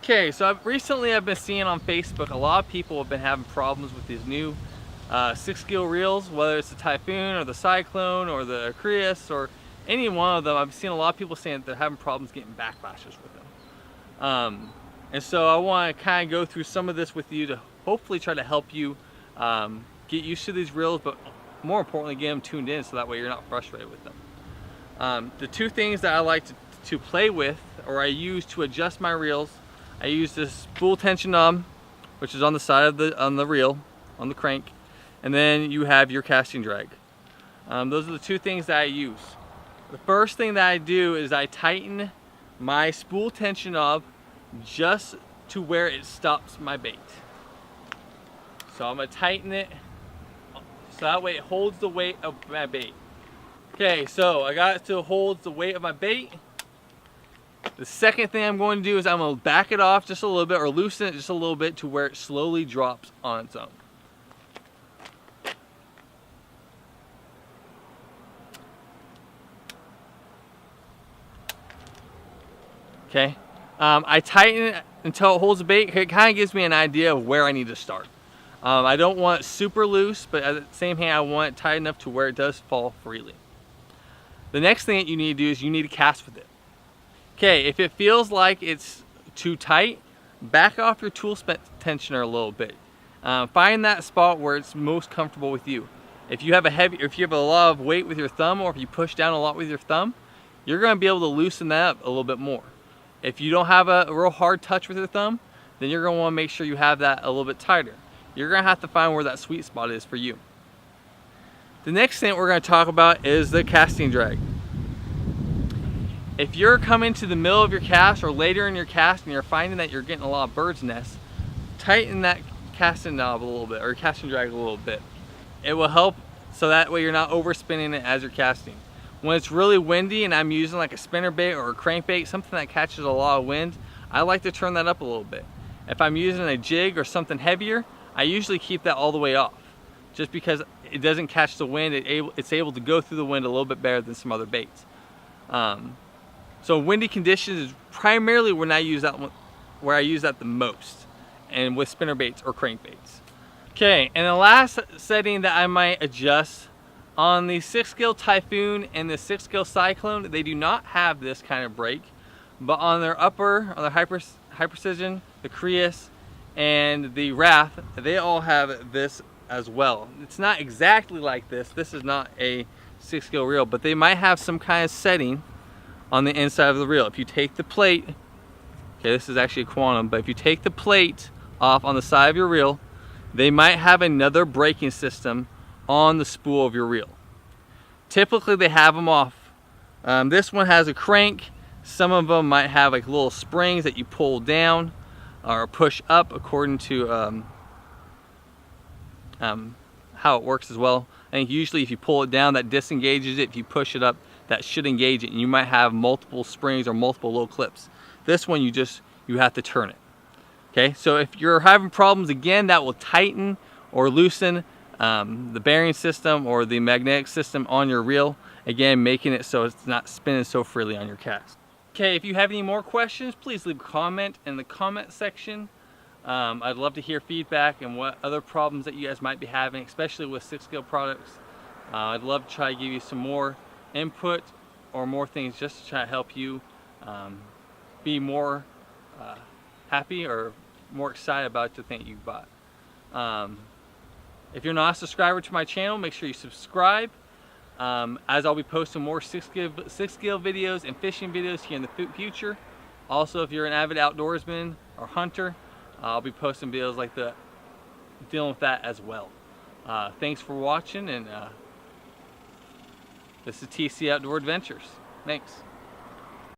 Okay, so recently I've been seeing on Facebook a lot of people have been having problems with these new SixGill reels, whether it's the Typhoon or the Cyclone or the Creus or any one of them. I've seen a lot of people saying that they're having problems getting backlashes with them. And so I want to kind of go through some of this with you to hopefully try to help you get used to these reels, but more importantly get them tuned in so that way you're not frustrated with them. The two things that I like to play with, or I use to adjust my reels, I use this spool tension knob, which is on the side of the reel, on the crank, and then you have your casting drag. Those are the two things that I use. The first thing that I do is I tighten my spool tension knob just to where it stops my bait. So I'm going to tighten it so that way it holds the weight of my bait. Okay, so I got it to hold the weight of my bait. The second thing I'm going to do is I'm going to back it off just a little bit, or loosen it just a little bit to where it slowly drops on its own. Okay, I tighten it until it holds the bait. It kind of gives me an idea of where I need to start. I don't want it super loose, but at the same hand I want it tight enough to where it does fall freely. The next thing that you need to do is you need to cast with it. Okay, if it feels like it's too tight, back off your tool tensioner a little bit. Find that spot where it's most comfortable with you. If you have a lot of weight with your thumb, or if you push down a lot with your thumb, you're going to be able to loosen that up a little bit more. If you don't have a real hard touch with your thumb, then you're going to want to make sure you have that a little bit tighter. You're going to have to find where that sweet spot is for you. The next thing we're going to talk about is the casting drag. If you're coming to the middle of your cast or later in your cast and you're finding that you're getting a lot of bird's nests, tighten that casting knob a little bit, or casting drag a little bit. It will help so that way you're not overspinning it as you're casting. When it's really windy and I'm using like a spinnerbait or a crankbait, something that catches a lot of wind, I like to turn that up a little bit. If I'm using a jig or something heavier, I usually keep that all the way off, just because it doesn't catch the wind. It's able to go through the wind a little bit better than some other baits. So windy conditions is primarily when I use that one, where I use that the most, and with spinnerbaits or crankbaits. Okay, and the last setting that I might adjust on the SixGill Typhoon and the SixGill Cyclone, they do not have this kind of break, but on their high precision, the Creus, and the Wrath, they all have this as well. It's not exactly like this. This is not a SixGill reel, but they might have some kind of setting on the inside of the reel. If you take the plate, okay, this is actually a Quantum, but if you take the plate off on the side of your reel, they might have another braking system on the spool of your reel. Typically they have them off. This one has a crank. Some of them might have like little springs that you pull down or push up according to how it works as well. I think usually if you pull it down, that disengages it. If you push it up, that should engage it, and you might have multiple springs or multiple little clips. This one you have to turn it. Okay, so if you're having problems, again, that will tighten or loosen the bearing system or the magnetic system on your reel, again making it so it's not spinning so freely on your cast. Okay, if you have any more questions, please leave a comment in the comment section. I'd love to hear feedback and what other problems that you guys might be having, especially with SixGill products. I'd love to try to give you some more input or more things just to try to help you be more happy or more excited about the thing you bought. If you're not a subscriber to my channel, make sure you subscribe, as I'll be posting more SixGill videos and fishing videos here in the future. Also, if you're an avid outdoorsman or hunter, I'll be posting videos like that, dealing with that as well. Thanks for watching, and this is TC Outdoor Adventures. Thanks.